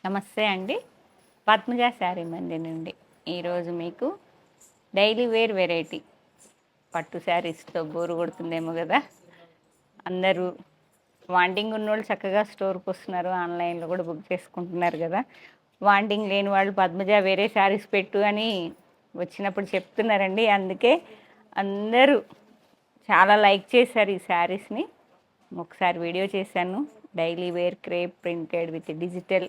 నమస్తే అండి. పద్మజ శారీ మంది నుండి ఈరోజు మీకు డైలీ వేర్ వెరైటీ పట్టు శారీస్తో బోరు కొడుతుందేమో కదా. అందరూ వాంటింగ్ ఉన్నోళ్ళు చక్కగా స్టోర్కి వస్తున్నారు, ఆన్లైన్లో కూడా బుక్ చేసుకుంటున్నారు కదా. వాంటింగ్ లేని వాళ్ళు పద్మజ వేరే శారీస్ పెట్టు అని వచ్చినప్పుడు చెప్తున్నారండి. అందుకే అందరూ చాలా లైక్ చేశారు ఈ శారీస్ని. ఒకసారి వీడియో చేశాను, daily wear crepe printed with digital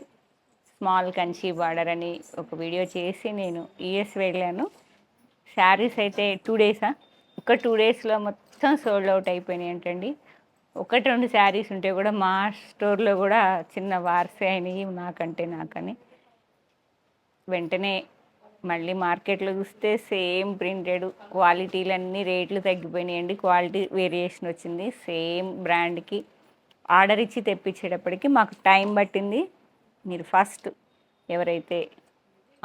small Kanchi border అని ఒక వీడియో చేసి నేను యూఎస్ వెళ్ళాను. శారీస్ అయితే 2 డేసా, ఒక 2 డేస్లో మొత్తం సోల్డ్ అవుట్ అయిపోయినాయి అంటండి. 1-2 శారీస్ ఉంటే కూడా మా స్టోర్లో కూడా చిన్న వార్సే అయినాయి నాకని. వెంటనే మళ్ళీ మార్కెట్లో చూస్తే సేమ్ ప్రింటెడ్ క్వాలిటీలన్నీ రేట్లు తగ్గిపోయినాయండి. క్వాలిటీ వేరియేషన్ వచ్చింది. సేమ్ బ్రాండ్కి ఆర్డర్ ఇచ్చి తెప్పించేటప్పటికి మాకు టైం పట్టింది. మీరు ఫస్ట్ ఎవరైతే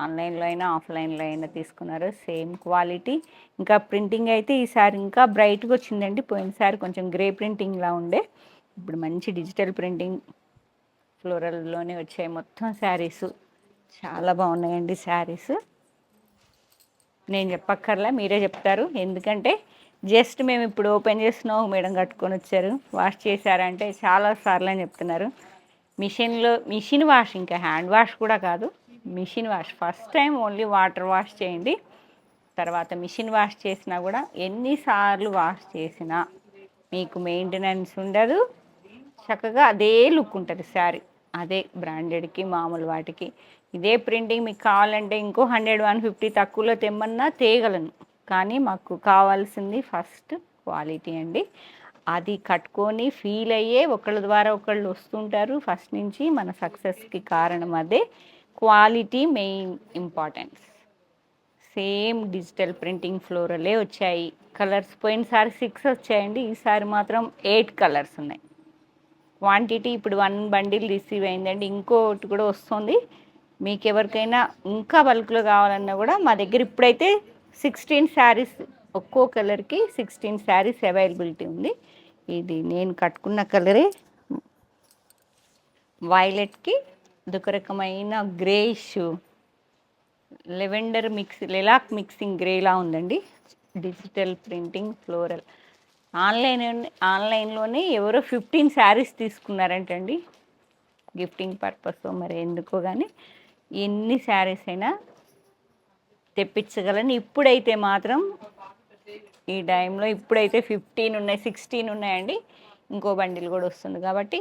ఆన్లైన్లో అయినా ఆఫ్లైన్లో అయినా తీసుకున్నారో సేమ్ క్వాలిటీ, ఇంకా ప్రింటింగ్ అయితే ఈసారి ఇంకా బ్రైట్గా వచ్చిందండి. పోయినసారి కొంచెం గ్రే ప్రింటింగ్లా ఉండే, ఇప్పుడు మంచి డిజిటల్ ప్రింటింగ్ ఫ్లోరల్లోనే వచ్చాయి మొత్తం శారీస్. చాలా బాగున్నాయండి శారీస్. నేను చెప్పక్కర్లా, మీరే చెప్తారు. ఎందుకంటే జస్ట్ మేము ఇప్పుడు ఓపెన్ చేస్తున్నాం, మేడం కట్టుకొని వచ్చారు, వాష్ చేశారంటే చాలాసార్లు అని చెప్తున్నారు. మిషన్ వాష్, ఇంకా హ్యాండ్ వాష్ కూడా కాదు, machine wash. First time only water wash చేయండి, తర్వాత మిషన్ వాష్ చేసినా కూడా ఎన్నిసార్లు వాష్ చేసినా మీకు మెయింటెనెన్స్ ఉండదు. చక్కగా అదే లుక్ ఉంటుంది శారీ. అదే బ్రాండెడ్కి మామూలు వాటికి ఇదే ప్రింటింగ్ మీకు కావాలంటే ఇంకో 100-150 తక్కువలో తెమ్మన్నా తేగలను. కానీ మాకు కావాల్సింది ఫస్ట్ క్వాలిటీ అండి. అది కట్టుకొని ఫీల్ అయ్యే ఒకళ్ళ ద్వారా ఒకళ్ళు వస్తుంటారు. ఫస్ట్ నుంచి మన సక్సెస్కి కారణం అదే. Quality main importance. Same digital printing ఫ్లోరలే వచ్చాయి. కలర్స్ పోయినసారి 6 వచ్చాయండి, ఈసారి మాత్రం 8 కలర్స్ ఉన్నాయి. క్వాంటిటీ ఇప్పుడు 1 బండిల్ రిసీవ్ అయిందండి, ఇంకోటి కూడా వస్తుంది. మీకు ఎవరికైనా ఇంకా బల్క్లో కావాలన్నా కూడా మా దగ్గర ఇప్పుడైతే 16 శారీస్, ఒక్కో కలర్కి 16 శారీస్ అవైలబిలిటీ ఉంది. ఇది నేను కట్టుకున్న కలరే వైలెట్కి అదొక రకమైన greyish lavender mix, lilac mixing గ్రేలా ఉందండి. Digital printing floral. ఆన్లైన్లోనే ఎవరో 15 శారీస్ తీసుకున్నారంటండి, గిఫ్టింగ్ పర్పస్ మరి ఎందుకో కానీ. ఎన్ని శారీస్ అయినా తెప్పించగలను. ఇప్పుడైతే మాత్రం ఈ టైంలో ఇప్పుడైతే 15 ఉన్నాయి, 16 ఉన్నాయండి. ఇంకో బండిల్ కూడా వస్తుంది కాబట్టి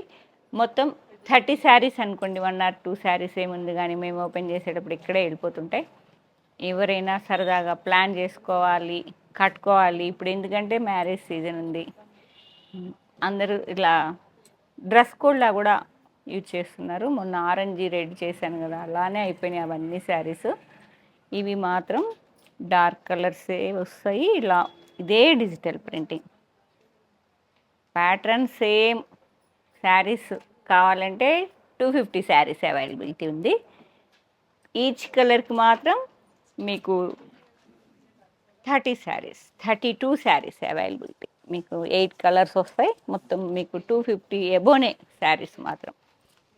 మొత్తం 30 శారీస్ అనుకోండి. 1 or 2 శారీస్ ఏముంది కానీ మేము ఓపెన్ చేసేటప్పుడు ఇక్కడే వెళ్ళిపోతుంటాయి. ఎవరైనా సరదాగా ప్లాన్ చేసుకోవాలి, కట్టుకోవాలి. ఇప్పుడు ఎందుకంటే మ్యారేజ్ సీజన్ ఉంది, అందరూ ఇలా డ్రెస్ కోడ్లా కూడా యూజ్ చేస్తున్నారు. మొన్న ఆరెంజ్ రెడ్ చేశాను కదా, అలానే అయిపోయినాయి అవన్నీ శారీస్. ఇవి మాత్రం డార్క్ కలర్సే వస్తాయి. ఇలా ఇదే digital printing pattern same. Saris కావాలంటే 250 శారీస్ అవైలబిలిటీ ఉంది. ఈచ్ కలర్కి మాత్రం మీకు 32 శారీస్ అవైలబిలిటీ. మీకు 8 కలర్స్ వస్తాయి. మొత్తం మీకు 250 ఎబోనే శారీస్ మాత్రం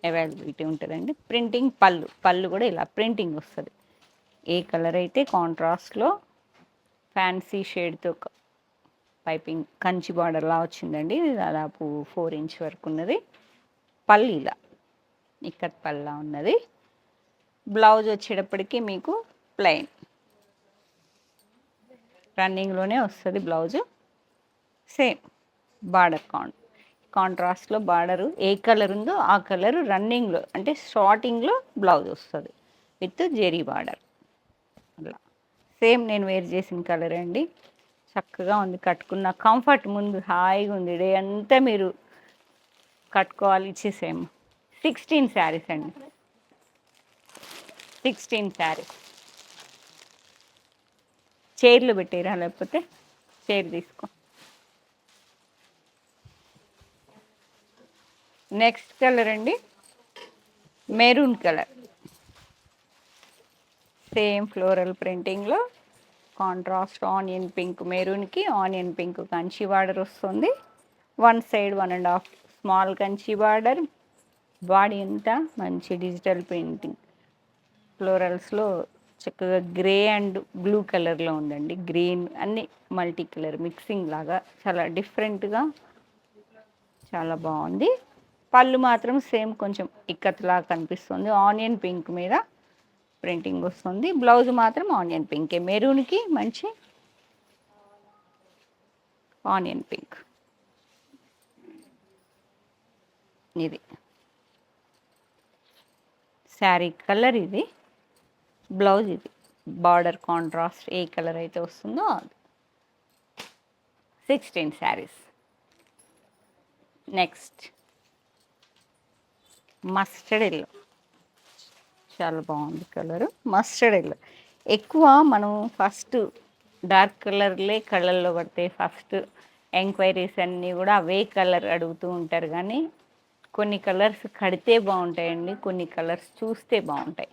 అవైలబిలిటీ ఉంటుందండి. ప్రింటింగ్ పళ్ళు కూడా ఇలా ప్రింటింగ్ వస్తుంది. ఏ కలర్ అయితే కాంట్రాస్ట్లో ఫ్యాన్సీ షేడ్తో పైపింగ్ కంచి బార్డర్లా వచ్చిందండి. దాదాపు 4 ఇంచ్ వరకు ఉన్నది. పళ్ళు ఇలా ఇక్కత్ పళ్ళలా ఉన్నది. బ్లౌజ్ వచ్చేటప్పటికి మీకు ప్లెయిన్ రన్నింగ్లోనే వస్తుంది బ్లౌజు. సేమ్ బార్డర్ కాంట్రాస్ట్లో బార్డరు ఏ కలర్ ఉందో ఆ కలరు రన్నింగ్లో, అంటే స్టార్టింగ్లో బ్లౌజ్ వస్తుంది విత్ జెరీ బార్డర్. అలా సేమ్ నేను వేర్ చేసిన కలర్ అండి. చక్కగా ఉంది, కట్టుకున్న కంఫర్ట్, ముందు హాయిగా ఉంది. డే అంతా మీరు కట్టుకోవాలి. సేమ్ 16 శారీస్ అండి, 16 శారీస్. చైర్లు పెట్టారా, లేకపోతే చైర్ తీసుకో. నెక్స్ట్ కలర్ అండి మెరూన్ కలర్. సేమ్ ఫ్లోరల్ ప్రింటింగ్లో కాంట్రాస్ట్ ఆనియన్ పింక్, మెరూన్కి ఆనియన్ పింక్ కంచి బార్డర్ వస్తుంది. 1 side 1.5 small Kanchi border, body అంతా మంచి డిజిటల్ పెయింటింగ్ ఫ్లోరల్స్లో చక్కగా గ్రే అండ్ బ్లూ కలర్లో ఉందండి. గ్రీన్ అన్ని మల్టీ కలర్ మిక్సింగ్ లాగా చాలా డిఫరెంట్గా చాలా బాగుంది. పళ్ళు మాత్రం సేమ్ కొంచెం ఇక్కత్లాగా కనిపిస్తుంది. ఆనియన్ పింక్ మీద ప్రింటింగ్ వస్తుంది. బ్లౌజ్ మాత్రం ఆనియన్ పింకే, మెరూన్కి మంచి ఆనియన్ పింక్. ఇది శారీ కలర్, ఇది బ్లౌజ్, ఇది బార్డర్ కాంట్రాస్ట్ ఏ కలర్ అయితే వస్తుందో అది. 16 శారీస్. నెక్స్ట్ మస్టర్డ్ ఎల్లో, చాలా బాగుంది కలరు. మస్టర్డ్ ఎల్లో ఎక్కువ మనం ఫస్ట్ డార్క్ కలర్లే కళ్ళల్లో పడితే ఫస్ట్ ఎంక్వైరీస్ అన్నీ కూడా అవే కలర్ అడుగుతూ ఉంటారు. కానీ కొన్ని కలర్స్ కడితే బాగుంటాయండి, కొన్ని కలర్స్ చూస్తే బాగుంటాయి.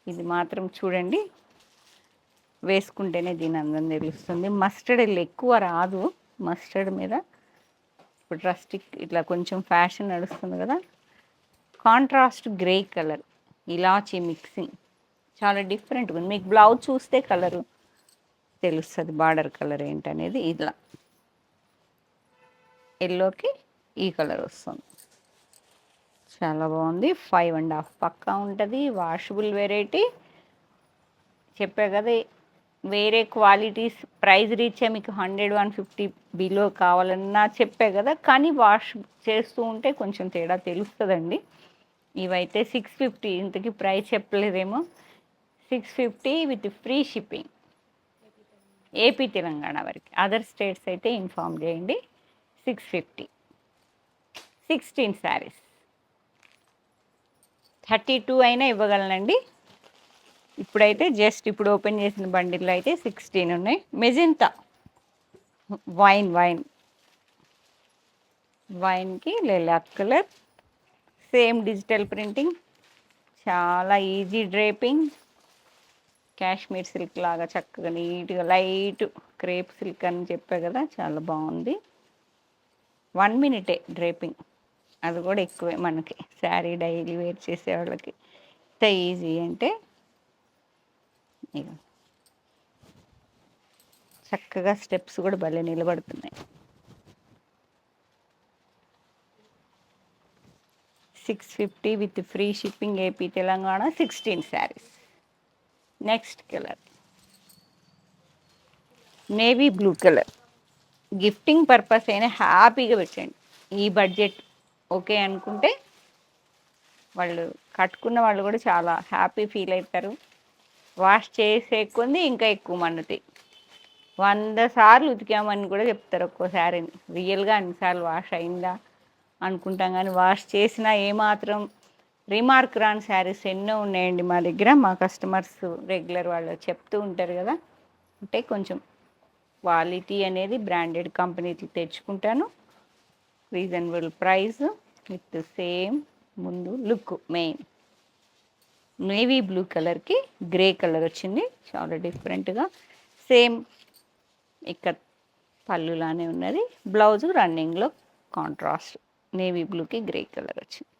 ఇది మాత్రం చూడండి, వేసుకుంటేనే దీని అందం తెలుస్తుంది. మస్టర్డ్ ఎల్లో ఎక్కువ రాదు మస్టర్డ్ మీద. ఇప్పుడు రస్టిక్ ఇట్లా కొంచెం ఫ్యాషన్ నడుస్తుంది కదా. కాంట్రాస్ట్ గ్రే కలర్, ఇలాచీ మిక్సింగ్ చాలా డిఫరెంట్గా ఉంది. మీకు బ్లౌజ్ చూస్తే కలరు తెలుస్తుంది, బార్డర్ కలర్ ఏంటనేది. ఇలా ఎల్లోకి ఈ కలర్ వస్తుంది, చాలా బాగుంది. 5.5 పక్కా ఉంటుంది. వాషబుల్ వెరైటీ చెప్పా కదా. వేరే క్వాలిటీస్ ప్రైస్ రీచే మీకు 100-150 బిలో కావాలన్నా చెప్పే కదా. కానీ వాష్ చేస్తూ ఉంటే కొంచెం తేడా తెలుస్తుందండి. ఇవైతే 650, ఇంతకీ ప్రైస్ చెప్పలేదేమో. 650 with free shipping, AP Telangana వరకు. అదర్ స్టేట్స్ అయితే ఇన్ఫామ్ చేయండి. 650, 16 శారీస్. 32 అయినా ఇవ్వగలనండి. ఇప్పుడైతే జస్ట్ ఇప్పుడు ఓపెన్ చేసిన బండిల్లో అయితే 16 ఉన్నాయి. మెజెంతా వైన్కి lilac colour, same digital printing, చాలా ఈజీ డ్రేపింగ్. కాశ్మీర్ సిల్క్ లాగా చక్కగా నీట్గా లైట్ క్రేప్ సిల్క్ అని చెప్పా కదా, చాలా బాగుంది. 1 మినిటే డ్రేపింగ్, అది కూడా ఎక్కువే మనకి శారీ డైలీ వేర్ చేసే వాళ్ళకి. ఎంత ఈజీ అంటే ఇక చక్కగా స్టెప్స్ కూడా భలే నిలబడుతున్నాయి. 650 with free shipping, AP Telangana. 16 saris. Next colour navy blue colour. Gifting purpose అయినా హ్యాపీగా పెట్టండి. ఈ బడ్జెట్ ఓకే అనుకుంటే వాళ్ళు కట్టుకున్న వాళ్ళు కూడా చాలా హ్యాపీ ఫీల్ అవుతారు. వాష్ చేసే కొంది ఇంకా ఎక్కువ మన్నుతాయి. 100 సార్లు ఉతికామని కూడా చెప్తారు ఒక్కోసారి. రియల్గా అన్నిసార్లు వాష్ అయిందా అనుకుంటాం, కానీ వాష్ చేసినా ఏమాత్రం రిమార్క్ రాని శారీస్ ఎన్నో ఉన్నాయండి మా దగ్గర. మా కస్టమర్స్ రెగ్యులర్ వాళ్ళు చెప్తూ ఉంటారు కదా. అంటే కొంచెం క్వాలిటీ అనేది బ్రాండెడ్ కంపెనీ తెచ్చుకుంటాను. రీజనబుల్ ప్రైస్ విత్ సేమ్ ముందు లుక్. మెయిన్ నేవీ బ్లూ కలర్కి గ్రే కలర్ వచ్చింది, చాలా డిఫరెంట్గా. సేమ్ ఇక్కడ పళ్ళులానే ఉన్నది. బ్లౌజు రన్నింగ్లో కాంట్రాస్ట్ నేవీ బ్లూకి గ్రే కలర్ వచ్చింది.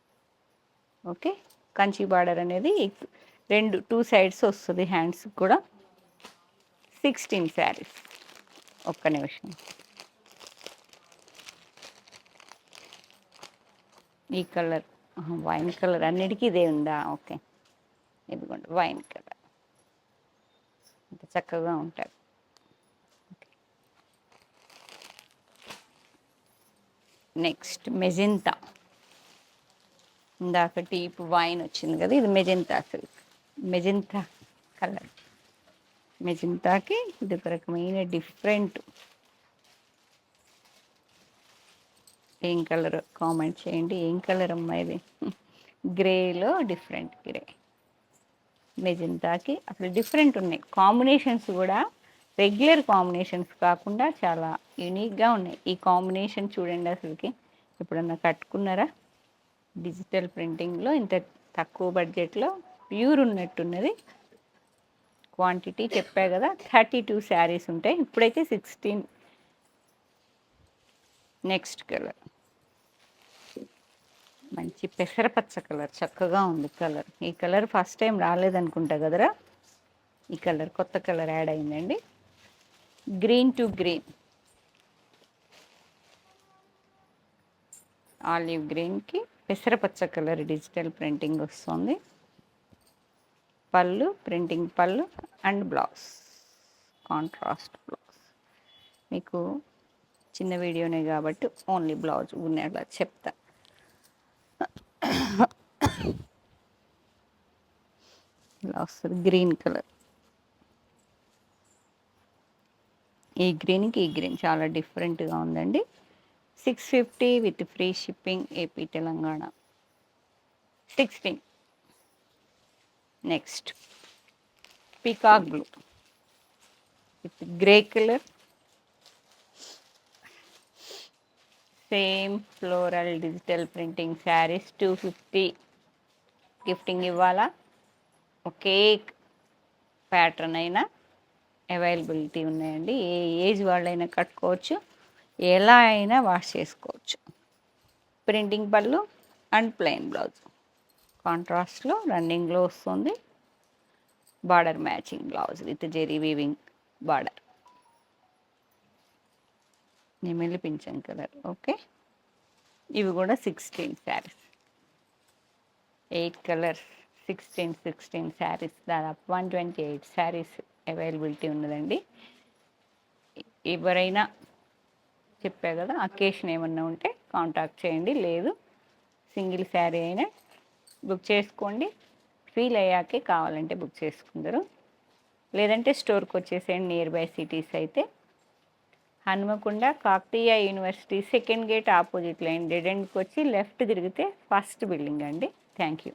ఓకే, కంచి బార్డర్ అనేది 2 సైడ్స్ వస్తుంది, హ్యాండ్స్ కూడా. 16 శారీస్. ఒక్క నిమిషం. ఈ కలర్ వైన్ కలర్ అన్నిటికీ ఇదే ఉందా? ఓకే, ఇదిగోండి వైన్ కలర్, అంత చక్కగా ఉంటుంది. Next magenta. ఇందాక టీప్ వైన్ వచ్చింది కదా, ఇది మెజెంతా సిల్క్. మెజెంతా కలర్, మెజెంతాకి ఇది ఒక రకమైన డిఫరెంట్. ఏం కలర్ కామెంట్ చేయండి, ఏం కలర్ అమ్మా ఇది? గ్రేలో డిఫరెంట్ గ్రే. మెజెంతాకి అసలు డిఫరెంట్ ఉన్నాయి కాంబినేషన్స్ కూడా. రెగ్యులర్ కాంబినేషన్స్ కాకుండా చాలా యూనిక్గా ఉన్నాయి. ఈ కాంబినేషన్ చూడండి, అసలుకి ఎప్పుడన్నా కట్టుకున్నారా? డిజిటల్ ప్రింటింగ్లో ఇంత తక్కువ బడ్జెట్లో ప్యూర్ ఉన్నట్టున్నది. క్వాంటిటీ చెప్పా కదా, 32 శారీస్ ఉంటాయి. ఇప్పుడైతే 16. నెక్స్ట్ కలర్ మంచి పెసరపచ్చ కలర్, చక్కగా ఉంది కలర్. ఈ కలర్ ఫస్ట్ టైం రాలేదనుకుంటా కదరా. ఈ కలర్ కొత్త కలర్ యాడ్ అయిందండి. గ్రీన్ టు గ్రీన్, ఆలివ్ గ్రీన్కి పెసరపచ్చ కలర్ డిజిటల్ ప్రింటింగ్ వస్తుంది. పళ్ళు, ప్రింటింగ్ పళ్ళు అండ్ బ్లౌజ్, కాంట్రాస్ట్ బ్లౌజ్. మీకు చిన్న వీడియోనే కాబట్టి ఓన్లీ బ్లౌజ్ ఉన్నట్లా చెప్తా. ఇలా వస్తుంది గ్రీన్ కలర్. ఈ గ్రీన్కి ఈ గ్రీన్ చాలా డిఫరెంట్గా ఉందండి. 650 with free shipping, AP Telangana. 16. Next peacock blue with grey colour, same floral digital printing saris. 250 gifting ఇవ్వాలా. ఒకే ప్యాటర్న్ అయినా అవైలబిలిటీ ఉన్నాయండి. ఏ ఏజ్ వాళ్ళైనా కట్టుకోవచ్చు, ఎలా అయినా వాష్ చేసుకోవచ్చు. ప్రింటింగ్ పళ్ళు అండ్ ప్లెయిన్ బ్లౌజ్, కాంట్రాస్ట్లో రన్నింగ్లో వస్తుంది. Border matching blouse with zari weaving border, నెమిలి పింఛన్ కలర్. ఓకే, ఇవి కూడా 16 శారీస్, 8 కలర్స్, 16 శారీస్, దాదాపు 128 శారీస్ అవైలబిలిటీ ఉన్నదండి. ఎవరైనా చెప్పా కదా, అకేషన్ ఏమన్నా ఉంటే కాంటాక్ట్ చేయండి. లేదు సింగిల్ శారీ అయినా బుక్ చేసుకోండి. ఫీల్ అయ్యాకే కావాలంటే బుక్ చేసుకుందరు. లేదంటే స్టోర్కి వచ్చేసేయండి. నియర్ బై సిటీస్ అయితే Hanumakonda Kakatiya university second gate opposite line dead ఎండ్కి వచ్చి లెఫ్ట్ తిరిగితే ఫస్ట్ బిల్డింగ్ అండి. Thank you.